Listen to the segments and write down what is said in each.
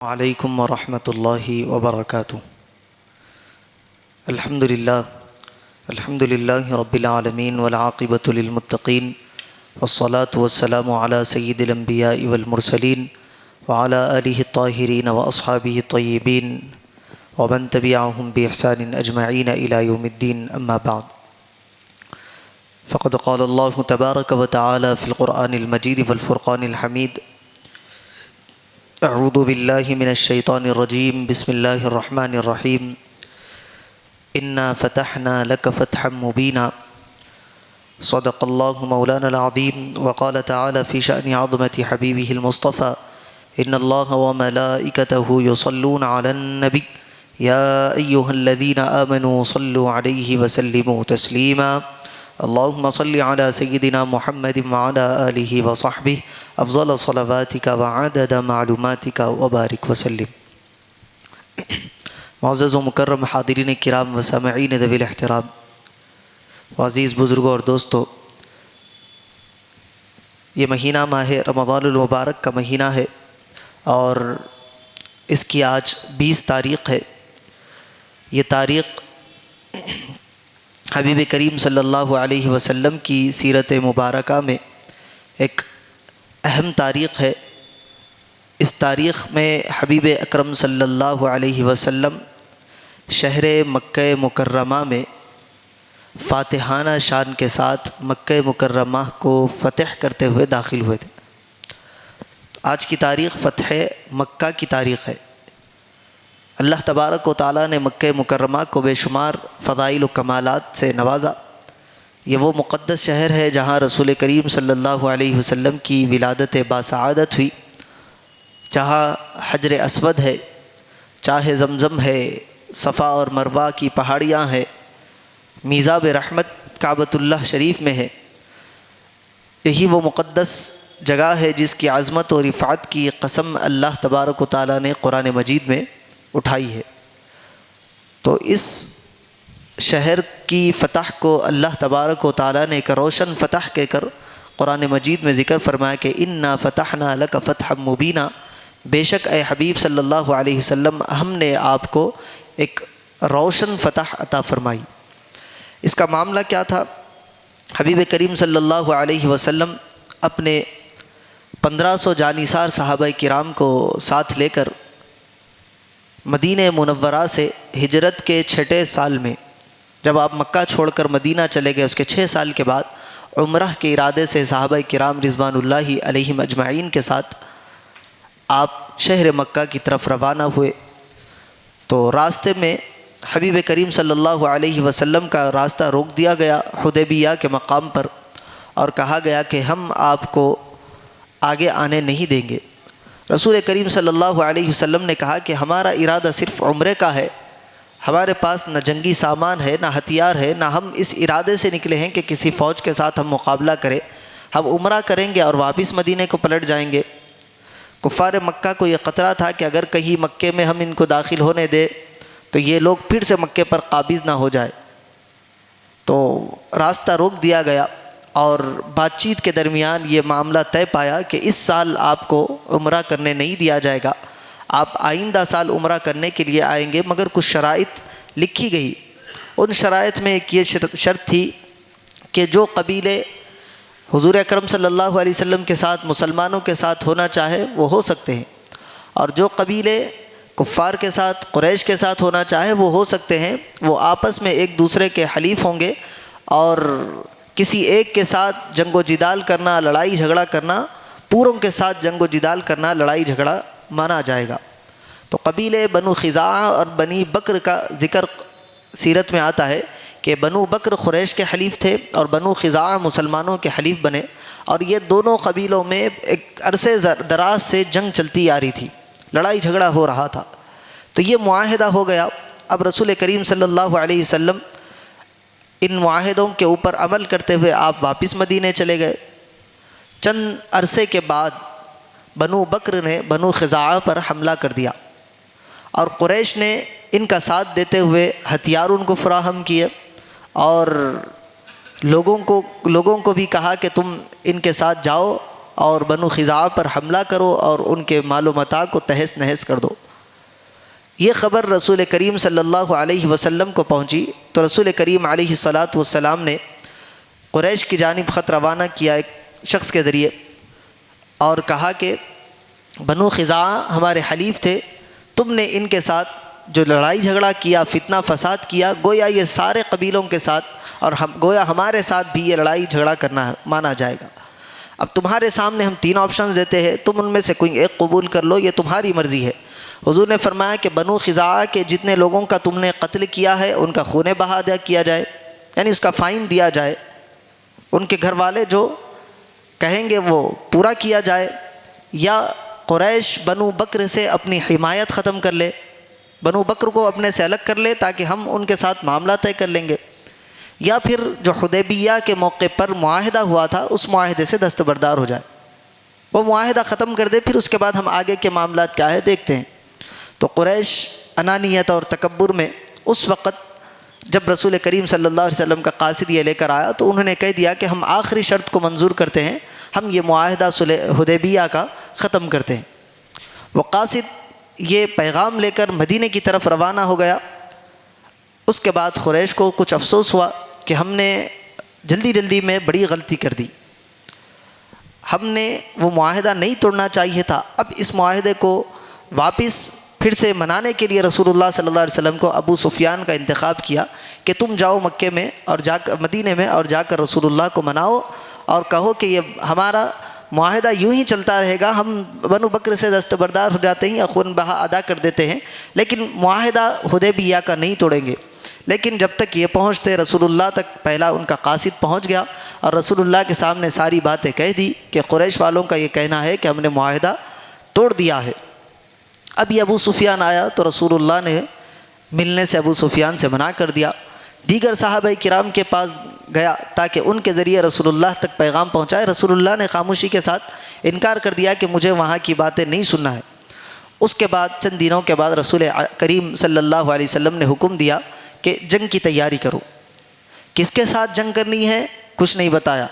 وعلیکم ورحمۃ اللہ وبرکاتہ۔ الحمد للہ رب العالمین والعاقبۃ للمتقین والصلاة والسلام علی سید الانبیاء والمرسلین وعلی آلہ الطاہرین واصحابہ الطیبین ومن تبعہم بإحسان اجمعین الی یوم الدین، اما بعد، فقد قال اللہ تبارک وتعالی فی القرآن المجید والفرقان الحمید: اعوذ باللہ من الشیطان الرجیم، بسم اللہ الرحمن الرحیم۔ انا فتحنا لک فتحا مبینا، صدق اللہ مولانا العظیم۔ وقال تعالی فی شأن عظمت حبیبہ المصطفى: ان اللہ وملائکتہ یصلون علی النبی یا ایہا الذین آمنوا صلوا علیہ وسلموا تسلیما۔ اللہم صل علی سیدنا محمد وعلی آلہ وصحبہ افضل صلواتک وعدد معلوماتک وبارک وسلم۔ معزز و مکرم حاضرین کرام و سامعین ذوی الاحترام، عزیز بزرگوں اور دوستو، یہ مہینہ ماہ رمضان المبارک کا مہینہ ہے اور اس کی آج 20 تاریخ ہے۔ یہ تاریخ حبیب کریم صلی اللہ علیہ وسلم کی سیرت مبارکہ میں ایک اہم تاریخ ہے۔ اس تاریخ میں حبیب اکرم صلی اللہ علیہ وسلم شہر مکہ مکرمہ میں فاتحانہ شان کے ساتھ مکہ مکرمہ کو فتح کرتے ہوئے داخل ہوئے تھے۔ آج کی تاریخ فتح مکہ کی تاریخ ہے۔ اللہ تبارک و تعالیٰ نے مکہ مکرمہ کو بے شمار فضائل و کمالات سے نوازا۔ یہ وہ مقدس شہر ہے جہاں رسول کریم صلی اللہ علیہ وسلم کی ولادت باسعادت ہوئی، جہاں حجر اسود ہے، چاہ زمزم ہے، صفا اور مروہ کی پہاڑیاں ہیں، میزاب رحمت کعبۃ اللہ شریف میں ہے۔ یہی وہ مقدس جگہ ہے جس کی عظمت اور رفعت کی قسم اللہ تبارک و تعالیٰ نے قرآن مجید میں اٹھائی ہے۔ تو اس شہر کی فتح کو اللہ تبارک و تعالیٰ نے ایک روشن فتح کہہ کر قرآن مجید میں ذکر فرمایا کہ انا فتحنا لک فتحا مبینا، بے شک اے حبیب صلی اللہ علیہ وسلم ہم نے آپ کو ایک روشن فتح عطا فرمائی۔ اس کا معاملہ کیا تھا؟ حبیب کریم صلی اللہ علیہ وسلم اپنے 1500 جانثار صحابہ کرام کو ساتھ لے کر مدینہ منورہ سے ہجرت کے 6 سال میں، جب آپ مکہ چھوڑ کر مدینہ چلے گئے، اس کے 6 سال کے بعد عمرہ کے ارادے سے صحابہ کرام رضوان اللہ علیہم اجمعین کے ساتھ آپ شہر مکہ کی طرف روانہ ہوئے۔ تو راستے میں حبیب کریم صلی اللہ علیہ وسلم کا راستہ روک دیا گیا حدیبیہ کے مقام پر، اور کہا گیا کہ ہم آپ کو آگے آنے نہیں دیں گے۔ رسول کریم صلی اللہ علیہ وسلم نے کہا کہ ہمارا ارادہ صرف عمرے کا ہے، ہمارے پاس نہ جنگی سامان ہے، نہ ہتھیار ہے، نہ ہم اس ارادے سے نکلے ہیں کہ کسی فوج کے ساتھ ہم مقابلہ کریں۔ ہم عمرہ کریں گے اور واپس مدینے کو پلٹ جائیں گے۔ کفار مکہ کو یہ خطرہ تھا کہ اگر کہیں مکے میں ہم ان کو داخل ہونے دیں تو یہ لوگ پھر سے مکے پر قابض نہ ہو جائے۔ تو راستہ روک دیا گیا اور بات چیت کے درمیان یہ معاملہ طے پایا کہ اس سال آپ کو عمرہ کرنے نہیں دیا جائے گا، آپ آئندہ سال عمرہ کرنے کے لیے آئیں گے، مگر کچھ شرائط لکھی گئی۔ ان شرائط میں ایک یہ شرط تھی کہ جو قبیلے حضور اکرم صلی اللہ علیہ وسلم کے ساتھ مسلمانوں کے ساتھ ہونا چاہے وہ ہو سکتے ہیں، اور جو قبیلے کفار کے ساتھ قریش کے ساتھ ہونا چاہے وہ ہو سکتے ہیں۔ وہ آپس میں ایک دوسرے کے حلیف ہوں گے اور کسی ایک کے ساتھ جنگ و جدال کرنا، لڑائی جھگڑا کرنا، پوروں کے ساتھ جنگ و جدال کرنا، لڑائی جھگڑا مانا جائے گا۔ تو قبیلے بنو خزاعہ اور بنی بکر کا ذکر سیرت میں آتا ہے کہ بنو بکر قریش کے حلیف تھے اور بنو خزاعہ مسلمانوں کے حلیف بنے، اور یہ دونوں قبیلوں میں ایک عرصے دراز سے جنگ چلتی آ رہی تھی، لڑائی جھگڑا ہو رہا تھا۔ تو یہ معاہدہ ہو گیا۔ اب رسول کریم صلی اللہ علیہ وسلم ان معاہدوں کے اوپر عمل کرتے ہوئے آپ واپس مدینے چلے گئے۔ چند عرصے کے بعد بنو بکر نے بنو خزاعہ پر حملہ کر دیا اور قریش نے ان کا ساتھ دیتے ہوئے ہتھیار ان کو فراہم کیے، اور لوگوں کو بھی کہا کہ تم ان کے ساتھ جاؤ اور بنو خزاعہ پر حملہ کرو اور ان کے مال و متاع کو تہس نہس کر دو۔ یہ خبر رسول کریم صلی اللہ علیہ وسلم کو پہنچی تو رسول کریم علیہ الصلاۃ والسلام نے قریش کی جانب خط روانہ کیا ایک شخص کے ذریعے، اور کہا کہ بنو خزاعہ ہمارے حلیف تھے، تم نے ان کے ساتھ جو لڑائی جھگڑا کیا، فتنہ فساد کیا، گویا یہ سارے قبیلوں کے ساتھ اور گویا ہمارے ساتھ بھی یہ لڑائی جھگڑا کرنا مانا جائے گا۔ اب تمہارے سامنے ہم 3 آپشنز دیتے ہیں، تم ان میں سے کوئی ایک قبول کر لو، یہ تمہاری مرضی ہے۔ حضور نے فرمایا کہ بنو خزاعہ کے جتنے لوگوں کا تم نے قتل کیا ہے ان کا خون بہا کیا جائے، یعنی اس کا فائن دیا جائے، ان کے گھر والے جو کہیں گے وہ پورا کیا جائے، یا قریش بنو بکر سے اپنی حمایت ختم کر لے، بنو بکر کو اپنے سے الگ کر لے تاکہ ہم ان کے ساتھ معاملہ طے کر لیں گے، یا پھر جو حدیبیہ کے موقع پر معاہدہ ہوا تھا اس معاہدے سے دستبردار ہو جائے، وہ معاہدہ ختم کر دے، پھر اس کے بعد ہم آگے کے معاملات کیا ہے دیکھتے ہیں۔ تو قریش انانیت اور تکبر میں اس وقت جب رسول کریم صلی اللہ علیہ وسلم کا قاصد یہ لے کر آیا تو انہوں نے کہہ دیا کہ ہم آخری شرط کو منظور کرتے ہیں، ہم یہ معاہدہ صلح حدیبیہ کا ختم کرتے ہیں۔ وہ قاصد یہ پیغام لے کر مدینے کی طرف روانہ ہو گیا۔ اس کے بعد قریش کو کچھ افسوس ہوا کہ ہم نے جلدی میں بڑی غلطی کر دی، ہم نے وہ معاہدہ نہیں توڑنا چاہیے تھا۔ اب اس معاہدے کو واپس پھر سے منانے کے لیے رسول اللہ صلی اللہ علیہ وسلم کو ابو سفیان کا انتخاب کیا کہ تم جاؤ مکے میں اور مدینے میں اور جا کر رسول اللہ کو مناؤ اور کہو کہ یہ ہمارا معاہدہ یوں ہی چلتا رہے گا، ہم بنو بکر سے دستبردار ہو جاتے ہیں یا خون بہا ادا کر دیتے ہیں، لیکن معاہدہ حدیبیہ کا نہیں توڑیں گے۔ لیکن جب تک یہ پہنچتے رسول اللہ تک پہلا ان کا قاصد پہنچ گیا اور رسول اللہ کے سامنے ساری باتیں کہہ دی کہ قریش والوں کا یہ کہنا ہے کہ ہم نے معاہدہ توڑ دیا ہے۔ اب یہ ابو سفیان آیا تو رسول اللہ نے ملنے سے ابو سفیان سے منع کر دیا، دیگر صحابہ کرام کے پاس گیا تاکہ ان کے ذریعے رسول اللہ تک پیغام پہنچائے۔ رسول اللہ نے خاموشی کے ساتھ انکار کر دیا کہ مجھے وہاں کی باتیں نہیں سننا ہے۔ اس کے بعد چند دنوں کے بعد رسول کریم صلی اللہ علیہ وسلم نے حکم دیا کہ جنگ کی تیاری کرو۔ کس کے ساتھ جنگ کرنی ہے کچھ نہیں بتایا،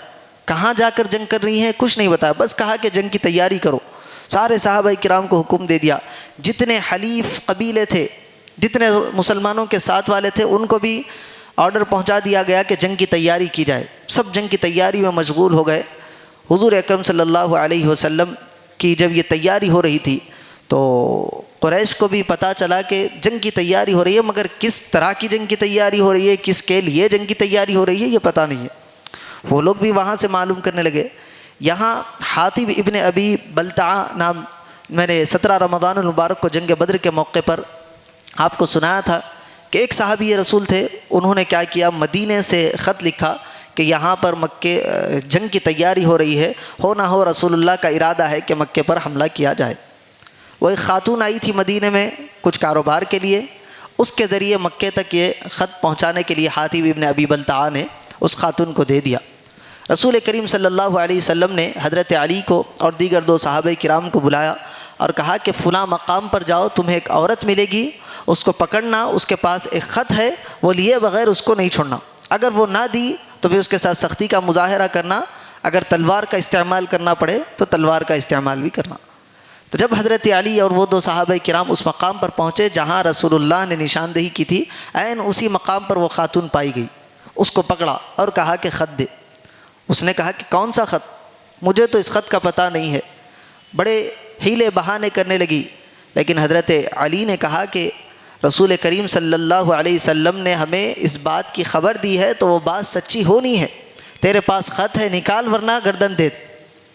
کہاں جا کر جنگ کرنی ہے کچھ نہیں بتایا، بس کہا کہ جنگ کی تیاری کرو۔ سارے صحابہ کرام کو حکم دے دیا، جتنے حلیف قبیلے تھے، جتنے مسلمانوں کے ساتھ والے تھے، ان کو بھی آرڈر پہنچا دیا گیا کہ جنگ کی تیاری کی جائے۔ سب جنگ کی تیاری میں مشغول ہو گئے۔ حضور اکرم صلی اللہ علیہ وسلم کی جب یہ تیاری ہو رہی تھی تو قریش کو بھی پتہ چلا کہ جنگ کی تیاری ہو رہی ہے، مگر کس طرح کی جنگ کی تیاری ہو رہی ہے، کس کے لیے جنگ کی تیاری ہو رہی ہے یہ پتہ نہیں ہے۔ وہ لوگ بھی وہاں سے معلوم کرنے لگے۔ یہاں حاتب ابن ابی بلتعہ نام، میں نے 17 رمضان المبارک کو جنگ بدر کے موقع پر آپ کو سنایا تھا کہ ایک صحابی رسول تھے، انہوں نے کیا کیا، مدینے سے خط لکھا کہ یہاں پر مکے جنگ کی تیاری ہو رہی ہے، ہو نہ ہو رسول اللہ کا ارادہ ہے کہ مکے پر حملہ کیا جائے۔ وہ ایک خاتون آئی تھی مدینے میں کچھ کاروبار کے لیے، اس کے ذریعے مکے تک یہ خط پہنچانے کے لیے حاتب ابن ابی بلتعہ نے اس خاتون کو دے دیا۔ رسول کریم صلی اللہ علیہ وسلم نے حضرت علی کو اور دیگر 2 صحابہ کرام کو بلایا اور کہا کہ فلاں مقام پر جاؤ، تمہیں ایک عورت ملے گی، اس کو پکڑنا، اس کے پاس ایک خط ہے، وہ لیے بغیر اس کو نہیں چھوڑنا، اگر وہ نہ دی تو پھر اس کے ساتھ سختی کا مظاہرہ کرنا، اگر تلوار کا استعمال کرنا پڑے تو تلوار کا استعمال بھی کرنا۔ تو جب حضرت علی اور وہ 2 صحابہ کرام اس مقام پر پہنچے جہاں رسول اللہ نے نشاندہی کی تھی، عین اسی مقام پر وہ خاتون پائی گئی، اس کو پکڑا اور کہا کہ خط دے۔ اس نے کہا کہ کون سا خط، مجھے تو اس خط کا پتہ نہیں ہے۔ بڑے ہیلے بہانے کرنے لگی، لیکن حضرت علی نے کہا کہ رسول کریم صلی اللہ علیہ وسلم نے ہمیں اس بات کی خبر دی ہے تو وہ بات سچی ہونی ہے، تیرے پاس خط ہے نکال ورنہ گردن دے،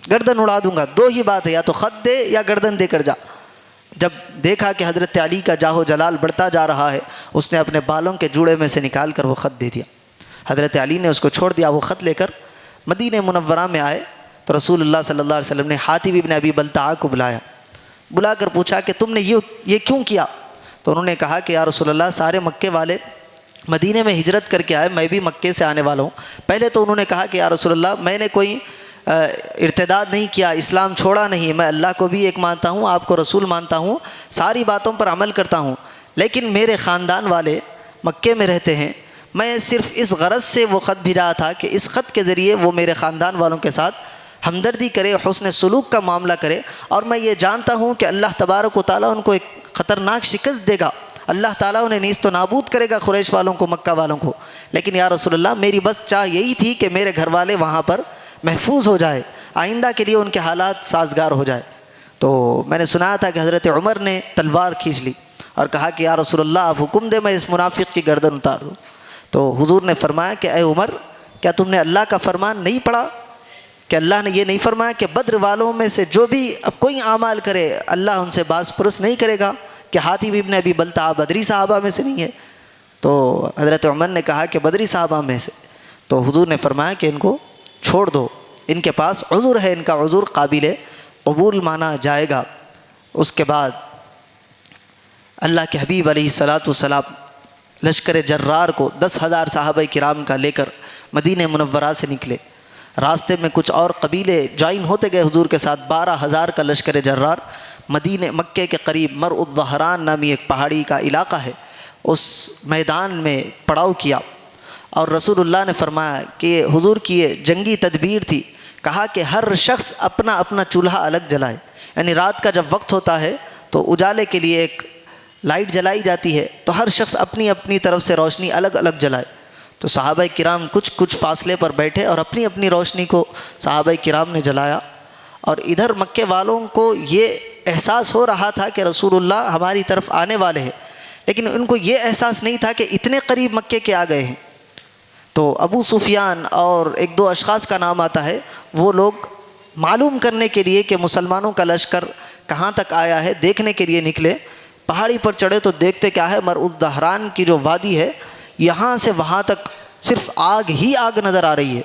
گردن اڑا دوں گا، 2 ہی بات ہے، یا تو خط دے یا گردن دے کر جا۔ جب دیکھا کہ حضرت علی کا جاہ جلال بڑھتا جا رہا ہے، اس نے اپنے بالوں کے جوڑے میں سے نکال کر وہ خط دے دیا۔ حضرت علی نے اس کو چھوڑ دیا، وہ خط لے کر مدینہ منورہ میں آئے تو رسول اللہ صلی اللہ علیہ وسلم نے حاتب ابن ابی بلتعہ کو بلا کر پوچھا کہ تم نے یہ کیوں کیا؟ تو انہوں نے کہا کہ یا رسول اللہ، سارے مکے والے مدینے میں ہجرت کر کے آئے، میں بھی مکے سے آنے والا ہوں۔ پہلے تو انہوں نے کہا کہ یا رسول اللہ، میں نے کوئی ارتداد نہیں کیا، اسلام چھوڑا نہیں، میں اللہ کو بھی ایک مانتا ہوں، آپ کو رسول مانتا ہوں، ساری باتوں پر عمل کرتا ہوں، لیکن میرے خاندان والے مکے میں رہتے ہیں، میں صرف اس غرض سے وہ خط بھیجا تھا کہ اس خط کے ذریعے وہ میرے خاندان والوں کے ساتھ ہمدردی کرے، حسن سلوک کا معاملہ کرے، اور میں یہ جانتا ہوں کہ اللہ تبارک و تعالیٰ ان کو ایک خطرناک شکست دے گا، اللہ تعالیٰ انہیں نیست و نابود کرے گا، قریش والوں کو، مکہ والوں کو، لیکن یا رسول اللہ میری بس چاہ یہی تھی کہ میرے گھر والے وہاں پر محفوظ ہو جائے، آئندہ کے لیے ان کے حالات سازگار ہو جائے۔ تو میں نے سنا تھا کہ حضرت عمر نے تلوار کھینچ لی اور کہا کہ یا رسول اللہ آپ حکم دے میں اس منافق کی گردن اتار دوں۔ تو حضور نے فرمایا کہ اے عمر، کیا تم نے اللہ کا فرمان نہیں پڑھا کہ اللہ نے یہ نہیں فرمایا کہ بدر والوں میں سے جو بھی اب کوئی اعمال کرے اللہ ان سے باز پرس نہیں کرے گا، کہ حاتب ابن ابی بلتع بدری صحابہ میں سے نہیں ہے؟ تو حضرت عمر نے کہا کہ بدری صحابہ میں سے۔ تو حضور نے فرمایا کہ ان کو چھوڑ دو، ان کے پاس عذر ہے، ان کا عذر قابل قبول مانا جائے گا۔ اس کے بعد اللہ کے حبیب علیہ السلام لشکر جرار کو 10,000 صحابہ کرام کا لے کر مدینہ منورہ سے نکلے۔ راستے میں کچھ اور قبیلے جوائن ہوتے گئے حضور کے ساتھ۔ 12,000 کا لشکر جرار مکے کے قریب مرء الظہران نامی ایک پہاڑی کا علاقہ ہے، اس میدان میں پڑاؤ کیا، اور رسول اللہ نے فرمایا کہ حضور کی یہ جنگی تدبیر تھی، کہا کہ ہر شخص اپنا اپنا چولہا الگ جلائے، یعنی رات کا جب وقت ہوتا ہے تو اجالے کے لیے ایک لائٹ جلائی جاتی ہے، تو ہر شخص اپنی اپنی طرف سے روشنی الگ الگ جلائے۔ تو صحابہ کرام کچھ فاصلے پر بیٹھے اور اپنی اپنی روشنی کو صحابہ کرام نے جلایا، اور ادھر مکے والوں کو یہ احساس ہو رہا تھا کہ رسول اللہ ہماری طرف آنے والے ہیں، لیکن ان کو یہ احساس نہیں تھا کہ اتنے قریب مکے کے آ گئے ہیں۔ تو ابو سفیان اور ایک دو اشخاص کا نام آتا ہے، وہ لوگ معلوم کرنے کے لیے کہ مسلمانوں کا لشکر کہاں تک آیا ہے دیکھنے کے لیے نکلے۔ پہاڑی پر چڑھے تو دیکھتے کیا ہے، مرء الظہران کی جو وادی ہے یہاں سے وہاں تک صرف آگ ہی آگ نظر آ رہی ہے۔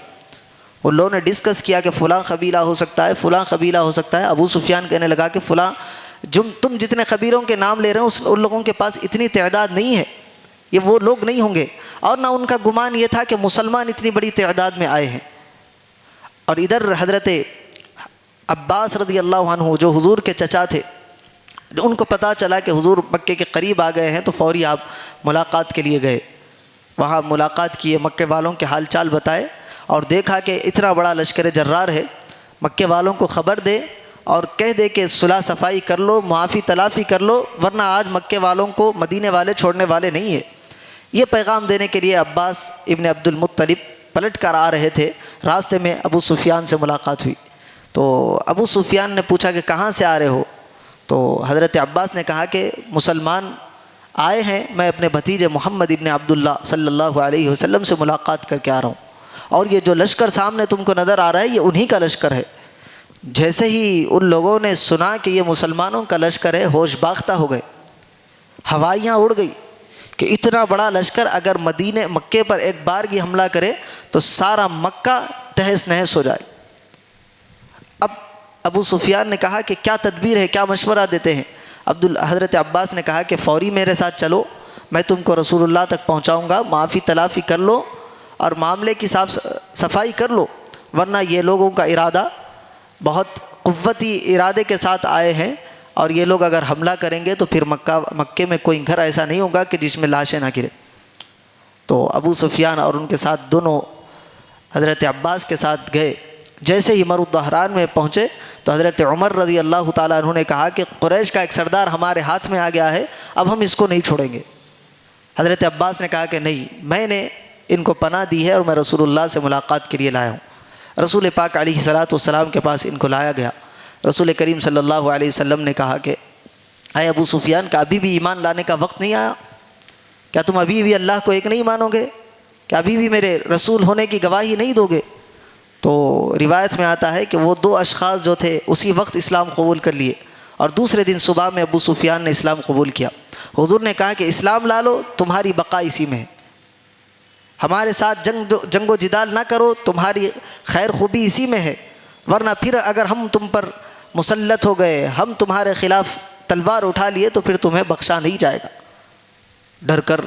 وہ لوگوں نے ڈسکس کیا کہ فلاں قبیلہ ہو سکتا ہے، فلاں قبیلہ ہو سکتا ہے۔ ابو سفیان کہنے لگا کہ فلاں تم جتنے قبیلوں کے نام لے رہے ہیں ان لوگوں کے پاس اتنی تعداد نہیں ہے، یہ وہ لوگ نہیں ہوں گے، اور نہ ان کا گمان یہ تھا کہ مسلمان اتنی بڑی تعداد میں آئے ہیں۔ اور ادھر حضرت عباس رضی اللہ عنہ جو حضور کے چچا تھے، ان کو پتہ چلا کہ حضور مکے کے قریب آ گئے ہیں، تو فوری آپ ملاقات کے لیے گئے، وہاں ملاقات کیے، مکے والوں کے حال چال بتائے، اور دیکھا کہ اتنا بڑا لشکر جرار ہے، مکے والوں کو خبر دے اور کہہ دے کہ صلح صفائی کر لو، معافی تلافی کر لو، ورنہ آج مکے والوں کو مدینے والے چھوڑنے والے نہیں ہیں۔ یہ پیغام دینے کے لیے عباس ابن عبد المطلب پلٹ کر آ رہے تھے، راستے میں ابو سفیان سے ملاقات ہوئی۔ تو ابو سفیان نے پوچھا کہ کہاں سے آ رہے ہو؟ تو حضرت عباس نے کہا کہ مسلمان آئے ہیں، میں اپنے بھتیجے محمد ابن عبداللہ صلی اللہ علیہ وسلم سے ملاقات کر کے آ رہا ہوں، اور یہ جو لشکر سامنے تم کو نظر آ رہا ہے یہ انہی کا لشکر ہے۔ جیسے ہی ان لوگوں نے سنا کہ یہ مسلمانوں کا لشکر ہے، ہوش باختہ ہو گئے، ہوائیاں اڑ گئی کہ اتنا بڑا لشکر اگر مکے پر ایک بارگی حملہ کرے تو سارا مکہ تہس نہس ہو جائے۔ اب ابو سفیان نے کہا کہ کیا تدبیر ہے، کیا مشورہ دیتے ہیں؟ حضرت عباس نے کہا کہ فوری میرے ساتھ چلو، میں تم کو رسول اللہ تک پہنچاؤں گا، معافی تلافی کر لو اور معاملے کی صاف صفائی کر لو، ورنہ یہ لوگوں کا ارادہ بہت قوتی ارادے کے ساتھ آئے ہیں، اور یہ لوگ اگر حملہ کریں گے تو پھر مکے میں کوئی گھر ایسا نہیں ہوگا کہ جس میں لاشیں نہ گرے۔ تو ابو سفیان اور ان کے ساتھ دونوں حضرت عباس کے ساتھ گئے۔ جیسے ہی مرء الظہران میں پہنچے تو حضرت عمر رضی اللہ تعالیٰ عنہ نے کہا کہ قریش کا ایک سردار ہمارے ہاتھ میں آ گیا ہے، اب ہم اس کو نہیں چھوڑیں گے۔ حضرت عباس نے کہا کہ نہیں، میں نے ان کو پناہ دی ہے اور میں رسول اللہ سے ملاقات کے لیے لایا ہوں۔ رسول پاک علیہ الصلاۃ والسلام کے پاس ان کو لایا گیا۔ رسول کریم صلی اللہ علیہ وسلم نے کہا کہ اے ابو سفیان، کا ابھی بھی ایمان لانے کا وقت نہیں آیا؟ کیا تم ابھی بھی اللہ کو ایک نہیں مانو گے؟ کیا ابھی بھی میرے رسول ہونے کی گواہی نہیں دو گے؟ تو روایت میں آتا ہے کہ وہ دو اشخاص جو تھے اسی وقت اسلام قبول کر لیے، اور دوسرے دن صبح میں ابو سفیان نے اسلام قبول کیا۔ حضور نے کہا کہ اسلام لا لو، تمہاری بقا اسی میں ہے، ہمارے ساتھ جنگ و جدال نہ کرو، تمہاری خیر خوبی اسی میں ہے، ورنہ پھر اگر ہم تم پر مسلط ہو گئے، ہم تمہارے خلاف تلوار اٹھا لیے تو پھر تمہیں بخشا نہیں جائے گا۔ ڈر کر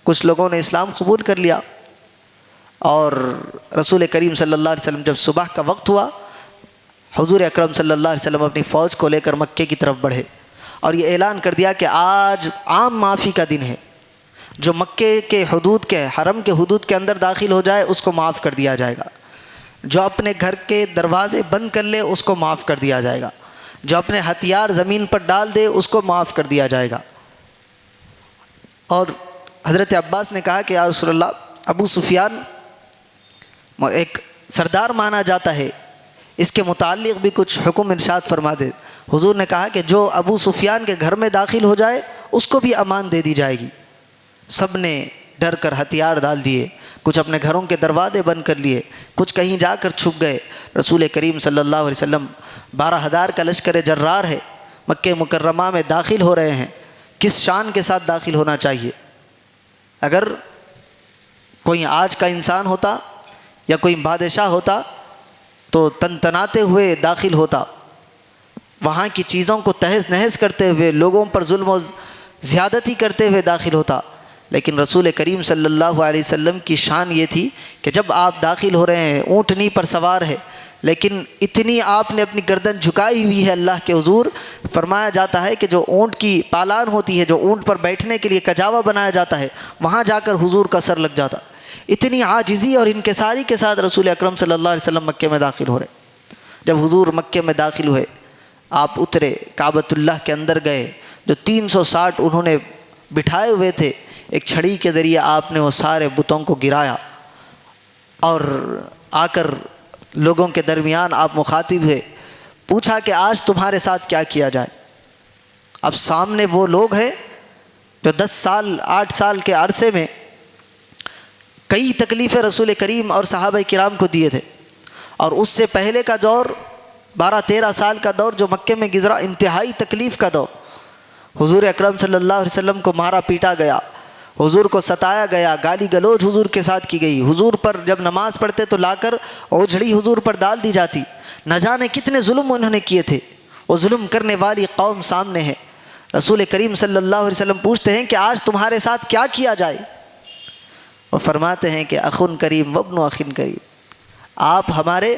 کچھ لوگوں نے اسلام قبول کر لیا، اور رسول کریم صلی اللہ علیہ وسلم جب صبح کا وقت ہوا، حضور اکرم صلی اللہ علیہ وسلم اپنی فوج کو لے کر مکے کی طرف بڑھے، اور یہ اعلان کر دیا کہ آج عام معافی کا دن ہے، جو مکے کے حدود کے حرم کے حدود کے اندر داخل ہو جائے اس کو معاف کر دیا جائے گا، جو اپنے گھر کے دروازے بند کر لے اس کو معاف کر دیا جائے گا، جو اپنے ہتھیار زمین پر ڈال دے اس کو معاف کر دیا جائے گا۔ اور حضرت عباس نے کہا کہ یا رسول اللہ، ابو سفیان ایک سردار مانا جاتا ہے، اس کے متعلق بھی کچھ حکم ارشاد فرما دے۔ حضور نے کہا کہ جو ابو سفیان کے گھر میں داخل ہو جائے اس کو بھی امان دے دی جائے گی۔ سب نے ڈر کر ہتھیار ڈال دیے، کچھ اپنے گھروں کے دروازے بند کر لیے، کچھ کہیں جا کر چھپ گئے۔ رسول کریم صلی اللہ علیہ وسلم 12,000 کا لشکر جرار ہے، مکہ مکرمہ میں داخل ہو رہے ہیں، کس شان کے ساتھ داخل ہونا چاہیے؟ اگر کوئی آج کا انسان ہوتا یا کوئی بادشاہ ہوتا تو تنتناتے ہوئے داخل ہوتا، وہاں کی چیزوں کو تہز نہز کرتے ہوئے، لوگوں پر ظلم و زیادتی کرتے ہوئے داخل ہوتا۔ لیکن رسول کریم صلی اللہ علیہ وسلم کی شان یہ تھی کہ جب آپ داخل ہو رہے ہیں، اونٹنی پر سوار ہے، لیکن اتنی آپ نے اپنی گردن جھکائی ہوئی ہے اللہ کے حضور، فرمایا جاتا ہے کہ جو اونٹ کی پالان ہوتی ہے، جو اونٹ پر بیٹھنے کے لیے کجاوا بنایا جاتا ہے، وہاں جا کر حضور کا سر لگ جاتا۔ اتنی عاجزی اور انکساری کے ساتھ رسول اکرم صلی اللہ علیہ وسلم مکے میں داخل ہو رہے۔ جب حضور مکے میں داخل ہوئے، آپ اترے، کعبۃ اللہ کے اندر گئے، جو 360 انہوں نے بٹھائے ہوئے تھے، ایک چھڑی کے ذریعے آپ نے وہ سارے بتوں کو گرایا، اور آ کر لوگوں کے درمیان آپ مخاطب ہوئے، پوچھا کہ آج تمہارے ساتھ کیا کیا جائے؟ اب سامنے وہ لوگ ہیں جو 10 سال 8 سال کے عرصے میں کئی تکلیفیں رسول کریم اور صحابہ کرام کو دیے تھے، اور اس سے پہلے کا دور 12-13 سال کا دور جو مکے میں گزرا، انتہائی تکلیف کا دور۔ حضور اکرم صلی اللہ علیہ وسلم کو مارا پیٹا گیا، حضور کو ستایا گیا، گالی گلوچ حضور کے ساتھ کی گئی، حضور پر جب نماز پڑھتے تو لا کر اوجھڑی حضور پر ڈال دی جاتی، نہ جانے کتنے ظلم انہوں نے کیے تھے۔ وہ ظلم کرنے والی قوم سامنے ہے، رسول کریم صلی اللہ علیہ وسلم پوچھتے ہیں کہ آج تمہارے ساتھ کیا کیا جائے؟ وہ فرماتے ہیں کہ اخن کریم وابن اخن کریم، آپ ہمارے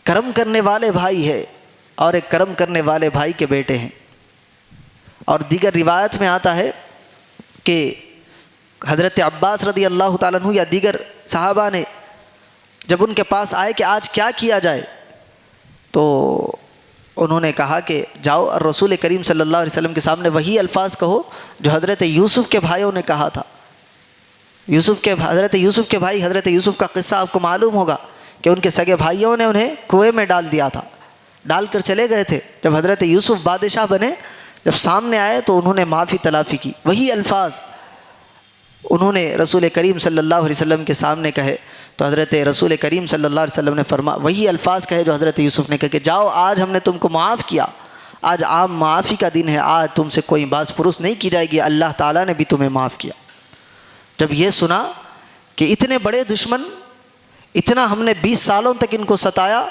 کرم کرنے والے بھائی ہیں اور ایک کرم کرنے والے بھائی کے بیٹے ہیں۔ اور دیگر روایت میں آتا ہے کہ حضرت عباس رضی اللہ تعالیٰ عنہ یا دیگر صحابہ نے جب ان کے پاس آئے کہ آج کیا کیا جائے، تو انہوں نے کہا کہ جاؤ اور رسول کریم صلی اللہ علیہ وسلم کے سامنے وہی الفاظ کہو جو حضرت یوسف کے بھائیوں نے کہا تھا۔ حضرت یوسف کے بھائی، حضرت یوسف کا قصہ آپ کو معلوم ہوگا کہ ان کے سگے بھائیوں نے انہیں کنویں میں ڈال دیا تھا، ڈال کر چلے گئے تھے۔ جب حضرت یوسف بادشاہ بنے، جب سامنے آئے تو انہوں نے معافی تلافی کی، وہی الفاظ انہوں نے رسول کریم صلی اللہ علیہ وسلم کے سامنے کہے، تو حضرت رسول کریم صلی اللہ علیہ وسلم نے وہی الفاظ کہے جو حضرت یوسف نے کہا کہ جاؤ، آج ہم نے تم کو معاف کیا، آج عام معافی کا دن ہے، آج تم سے کوئی باز پرس نہیں کی جائے گی، اللہ تعالیٰ نے بھی تمہیں معاف کیا۔ جب یہ سنا کہ اتنے بڑے دشمن، اتنا ہم نے 20 سالوں تک ان کو ستایا،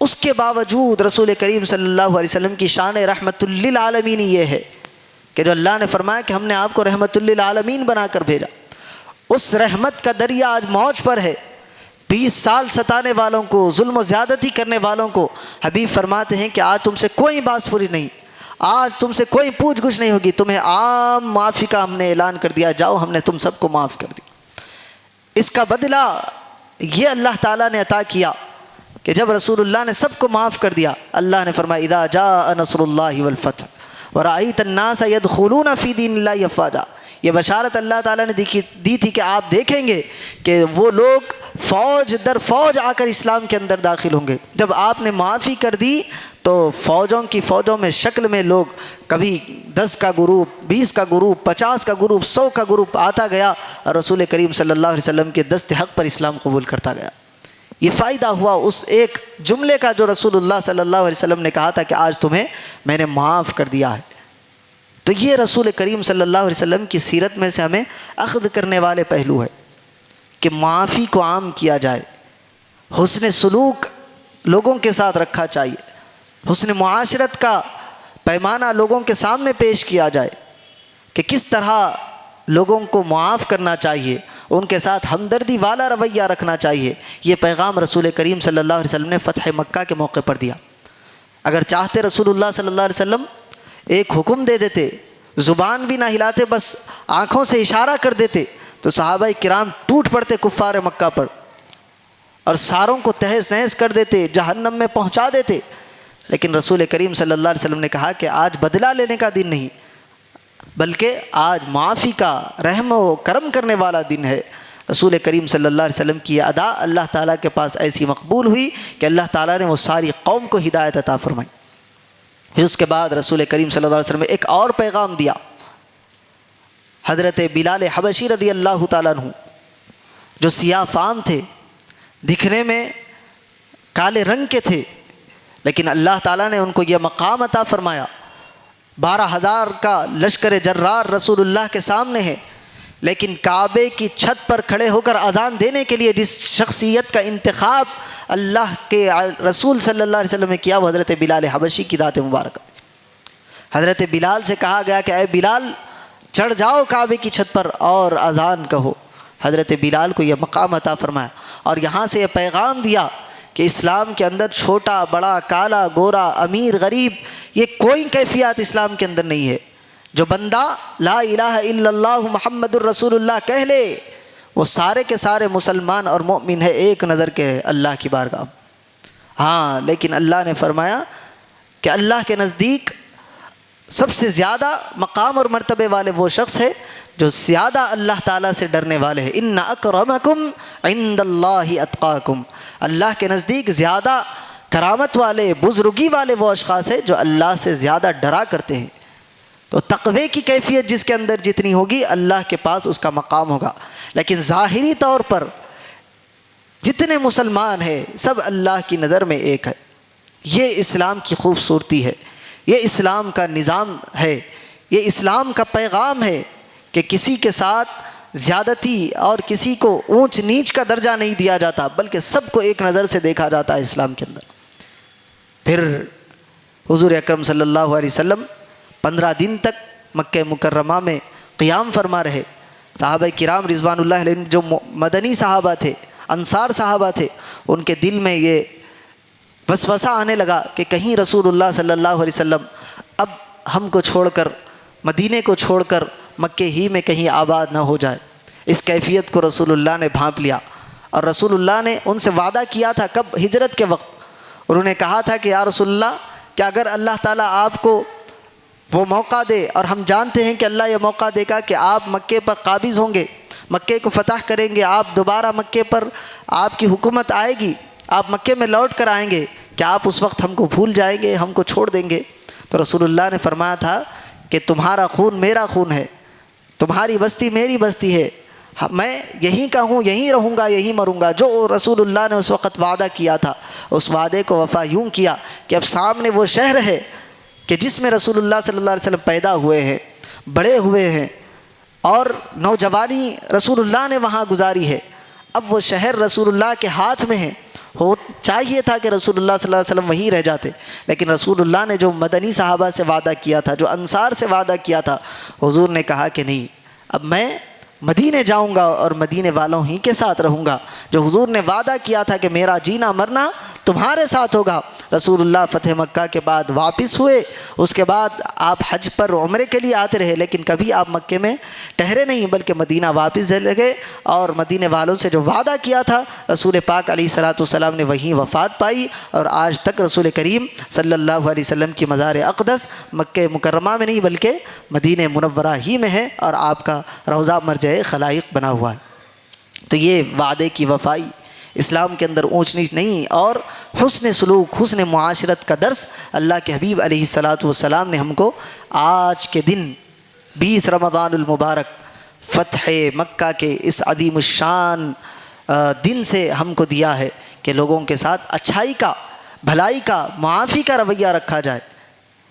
اس کے باوجود رسول کریم صلی اللہ علیہ وسلم کی شان رحمت للعالمین یہ ہے کہ جو اللہ نے فرمایا کہ ہم نے آپ کو رحمت للعالمین بنا کر بھیجا، اس رحمت کا دریا آج موج پر ہے۔ 20 سال ستانے والوں کو، ظلم و زیادتی کرنے والوں کو حبیب فرماتے ہیں کہ آج تم سے کوئی باس پوری نہیں، آج تم سے کوئی پوچھ گچھ نہیں ہوگی، تمہیں عام معافی کا ہم نے اعلان کر دیا، جاؤ ہم نے تم سب کو معاف کر دیا۔ اس کا بدلہ یہ اللہ تعالیٰ نے عطا کیا کہ جب رسول اللہ نے سب کو معاف کر دیا، اللہ نے فرمایا اذا جاء نصر اللہ والفتح ورأیت الناس يدخلون فی دین اللہ افواجا، یہ بشارت اللہ تعالیٰ نے دی تھی کہ آپ دیکھیں گے کہ وہ لوگ فوج در فوج آ کر اسلام کے اندر داخل ہوں گے۔ جب آپ نے معافی کر دی تو فوجوں میں شکل میں لوگ، کبھی 10 کا گروپ، 20 کا گروپ، 50 کا گروپ، 100 کا گروپ آتا گیا، اور رسول کریم صلی اللہ علیہ وسلم کے دست حق پر اسلام قبول کرتا گیا۔ یہ فائدہ ہوا اس ایک جملے کا جو رسول اللہ صلی اللہ علیہ وسلم نے کہا تھا کہ آج تمہیں میں نے معاف کر دیا ہے۔ تو یہ رسول کریم صلی اللہ علیہ وسلم کی سیرت میں سے ہمیں اخذ کرنے والے پہلو ہے کہ معافی کو عام کیا جائے، حسن سلوک لوگوں کے ساتھ رکھا چاہیے، حسن معاشرت کا پیمانہ لوگوں کے سامنے پیش کیا جائے کہ کس طرح لوگوں کو معاف کرنا چاہیے، ان کے ساتھ ہمدردی والا رویہ رکھنا چاہیے۔ یہ پیغام رسول کریم صلی اللہ علیہ وسلم نے فتح مکہ کے موقع پر دیا۔ اگر چاہتے رسول اللہ صلی اللہ علیہ وسلم ایک حکم دے دیتے، زبان بھی نہ ہلاتے، بس آنکھوں سے اشارہ کر دیتے، تو صحابہ کرام ٹوٹ پڑتے کفار مکہ پر، اور ساروں کو تہس نہس کر دیتے، جہنم میں پہنچا دیتے. لیکن رسول کریم صلی اللہ علیہ وسلم نے کہا کہ آج بدلہ لینے کا دن نہیں، بلکہ آج معافی کا، رحم و کرم کرنے والا دن ہے. رسول کریم صلی اللہ علیہ وسلم کی یہ ادا اللہ تعالیٰ کے پاس ایسی مقبول ہوئی کہ اللہ تعالیٰ نے وہ ساری قوم کو ہدایت عطا فرمائی. پھر اس کے بعد رسول کریم صلی اللہ علیہ وسلم نے ایک اور پیغام دیا. حضرت بلال حبشی رضی اللہ تعالیٰ عنہ جو سیاہ فام تھے، دکھنے میں کالے رنگ کے تھے، لیکن اللہ تعالیٰ نے ان کو یہ مقام عطا فرمایا. 12,000 کا لشکر جرار رسول اللہ کے سامنے ہے، لیکن کعبے کی چھت پر کھڑے ہو کر اذان دینے کے لیے جس شخصیت کا انتخاب اللہ کے رسول صلی اللہ علیہ وسلم نے کیا وہ حضرت بلال حبشی کی ذات مبارکہ. حضرت بلال سے کہا گیا کہ اے بلال چڑھ جاؤ کعبے کی چھت پر اور اذان کہو. حضرت بلال کو یہ مقام عطا فرمایا اور یہاں سے یہ پیغام دیا کہ اسلام کے اندر چھوٹا بڑا، کالا گورا، امیر غریب، یہ کوئی کیفیات اسلام کے اندر نہیں ہے. جو بندہ لا الہ الا اللہ محمد الرسول اللہ کہہ لے وہ سارے کے سارے مسلمان اور مومن ہے ایک نظر کے اللہ کی بارگاہ. ہاں لیکن اللہ نے فرمایا کہ اللہ کے نزدیک سب سے زیادہ مقام اور مرتبے والے وہ شخص ہے جو زیادہ اللہ تعالیٰ سے ڈرنے والے ہیں. ان اکرمکم عند اللہ اتقاکم. اللہ کے نزدیک زیادہ کرامت والے، بزرگی والے وہ اشخاص ہیں جو اللہ سے زیادہ ڈرا کرتے ہیں. تو تقوی کی کیفیت جس کے اندر جتنی ہوگی اللہ کے پاس اس کا مقام ہوگا. لیکن ظاہری طور پر جتنے مسلمان ہیں سب اللہ کی نظر میں ایک ہے. یہ اسلام کی خوبصورتی ہے، یہ اسلام کا نظام ہے، یہ اسلام کا پیغام ہے کہ کسی کے ساتھ زیادتی اور کسی کو اونچ نیچ کا درجہ نہیں دیا جاتا، بلکہ سب کو ایک نظر سے دیکھا جاتا ہے اسلام کے اندر. پھر حضور اکرم صلی اللہ علیہ وسلم 15 دن تک مکہ مکرمہ میں قیام فرما رہے. صحابہ کرام رضوان اللہ علیہ جو مدنی صحابہ تھے، انصار صحابہ تھے، ان کے دل میں یہ وسوسہ آنے لگا کہ کہیں رسول اللہ صلی اللہ علیہ وسلم اب ہم کو چھوڑ کر، مدینے کو چھوڑ کر مکے ہی میں کہیں آباد نہ ہو جائے. اس کیفیت کو رسول اللہ نے بھانپ لیا اور رسول اللہ نے ان سے وعدہ کیا تھا. کب؟ ہجرت کے وقت. انہوں نے کہا تھا کہ یا رسول اللہ کہ اگر اللہ تعالیٰ آپ کو وہ موقع دے، اور ہم جانتے ہیں کہ اللہ یہ موقع دے گا کہ آپ مکے پر قابض ہوں گے، مکے کو فتح کریں گے، آپ دوبارہ مکے پر آپ کی حکومت آئے گی، آپ مکے میں لوٹ کر آئیں گے، کیا آپ اس وقت ہم کو بھول جائیں گے، ہم کو چھوڑ دیں گے؟ تو رسول اللہ نے فرمایا تھا کہ تمہارا خون میرا خون ہے، تمہاری بستی میری بستی ہے، میں یہیں کا ہوں، یہیں رہوں گا، یہیں مروں گا. جو رسول اللہ نے اس وقت وعدہ کیا تھا اس وعدے کو وفا یوں کیا کہ اب سامنے وہ شہر ہے کہ جس میں رسول اللہ صلی اللہ علیہ وسلم پیدا ہوئے ہیں، بڑے ہوئے ہیں، اور نوجوانی رسول اللہ نے وہاں گزاری ہے. اب وہ شہر رسول اللہ کے ہاتھ میں ہے. چاہیے تھا کہ رسول اللہ صلی اللہ علیہ وسلم وہیں رہ جاتے، لیکن رسول اللہ نے جو مدنی صحابہ سے وعدہ کیا تھا، جو انصار سے وعدہ کیا تھا، حضور نے کہا کہ نہیں، اب میں مدینے جاؤں گا اور مدینے والوں ہی کے ساتھ رہوں گا. جو حضور نے وعدہ کیا تھا کہ میرا جینا مرنا تمہارے ساتھ ہوگا. رسول اللہ فتح مکہ کے بعد واپس ہوئے، اس کے بعد آپ حج پر عمرے کے لیے آتے رہے، لیکن کبھی آپ مکے میں ٹھہرے نہیں، بلکہ مدینہ واپس لگے اور مدینے والوں سے جو وعدہ کیا تھا رسول پاک علیہ الصلوۃ والسلام نے وہیں وفات پائی. اور آج تک رسول کریم صلی اللہ علیہ وسلم کی مزار اقدس مکہ مکرمہ میں نہیں بلکہ مدینہ منورہ ہی میں ہے، اور آپ کا روضہ مرجع خلائق بنا ہوا ہے. تو یہ وعدے کی وفائی اسلام کے اندر اونچ نیچ نہیں، اور حسن سلوک، حسن معاشرت کا درس اللہ کے حبیب علیہ الصلوۃ والسلام نے ہم کو آج کے دن 20 رمضان المبارک فتح مکہ کے اس عظیم الشان دن سے ہم کو دیا ہے کہ لوگوں کے ساتھ اچھائی کا، بھلائی کا، معافی کا رویہ رکھا جائے.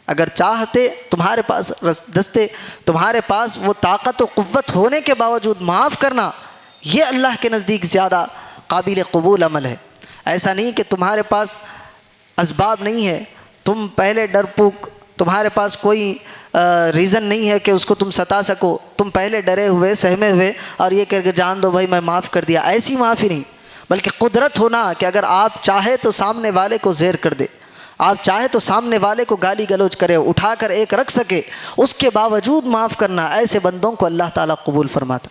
اگر چاہتے تمہارے پاس دستے، تمہارے پاس وہ طاقت و قوت ہونے کے باوجود معاف کرنا، یہ اللہ کے نزدیک زیادہ قابل قبول عمل ہے. ایسا نہیں کہ تمہارے پاس اسباب نہیں ہے، تم پہلے ڈرپوک، تمہارے پاس کوئی ریزن نہیں ہے کہ اس کو تم ستا سکو، تم پہلے ڈرے ہوئے، سہمے ہوئے اور یہ کہہ کے جان دو بھائی میں معاف کر دیا. ایسی معافی نہیں، بلکہ قدرت ہونا کہ اگر آپ چاہے تو سامنے والے کو زیر کر دے، آپ چاہے تو سامنے والے کو گالی گلوچ کرے، اٹھا کر ایک رکھ سکے، اس کے باوجود معاف کرنا، ایسے بندوں کو اللہ تعالیٰ قبول فرماتا.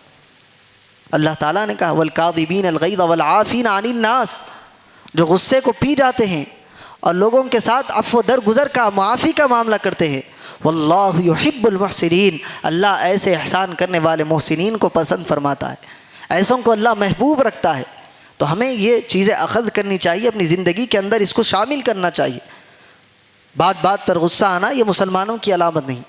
اللہ تعالیٰ نے کہا والکاظمین الغیظ والعافین عن الناس، جو غصے کو پی جاتے ہیں اور لوگوں کے ساتھ عفو درگزر کا معافی کا معاملہ کرتے ہیں. واللہ یحب المحسنین، اللہ ایسے احسان کرنے والے محسنین کو پسند فرماتا ہے، ایسوں کو اللہ محبوب رکھتا ہے. تو ہمیں یہ چیزیں اخذ کرنی چاہیے، اپنی زندگی کے اندر اس کو شامل کرنا چاہیے. بات بات پر غصہ آنا یہ مسلمانوں کی علامت نہیں،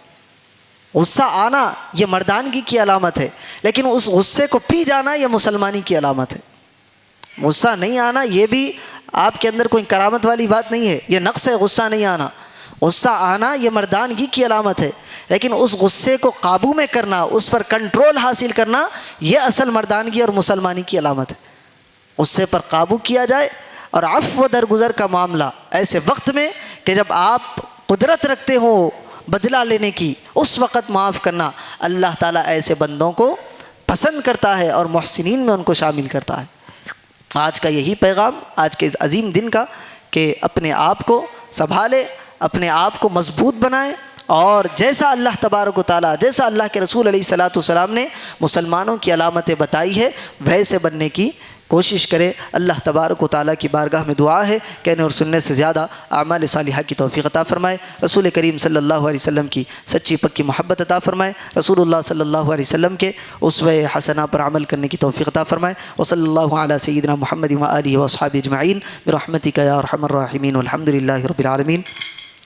غصہ آنا یہ مردانگی کی علامت ہے، لیکن اس غصے کو پی جانا یہ مسلمانی کی علامت ہے. غصہ نہیں آنا یہ بھی آپ کے اندر کوئی کرامت والی بات نہیں ہے، یہ نقص ہے غصہ نہیں آنا. غصہ آنا یہ مردانگی کی علامت ہے، لیکن اس غصے کو قابو میں کرنا، اس پر کنٹرول حاصل کرنا، یہ اصل مردانگی اور مسلمانی کی علامت ہے. غصے پر قابو کیا جائے اور عفو درگزر کا معاملہ ایسے وقت میں کہ جب آپ قدرت رکھتے ہو بدلہ لینے کی، اس وقت معاف کرنا اللہ تعالیٰ ایسے بندوں کو پسند کرتا ہے اور محسنین میں ان کو شامل کرتا ہے. آج کا یہی پیغام آج کے اس عظیم دن کا کہ اپنے آپ کو سنبھالے، اپنے آپ کو مضبوط بنائیں، اور جیسا اللہ تبارک و تعالیٰ، جیسا اللہ کے رسول علیہ الصلاۃ والسلام نے مسلمانوں کی علامتیں بتائی ہے ویسے بننے کی کوشش کرے. اللہ تبارک و تعالیٰ کی بارگاہ میں دعا ہے کہنے اور سننے سے زیادہ اعمال صالحہ کی توفیق عطا فرمائے. رسول کریم صلی اللہ علیہ وسلم کی سچی پکی محبت عطا فرمائے. رسول اللہ صلی اللہ علیہ وسلم کے اسوہ حسنہ پر عمل کرنے کی توفیق عطا فرمائے. وصلی اللہ علی سیدنا محمد و آلہ و اصحابہ اجمعین برحمتک یا ارحم الراحمین والحمد للہ رب العالمین.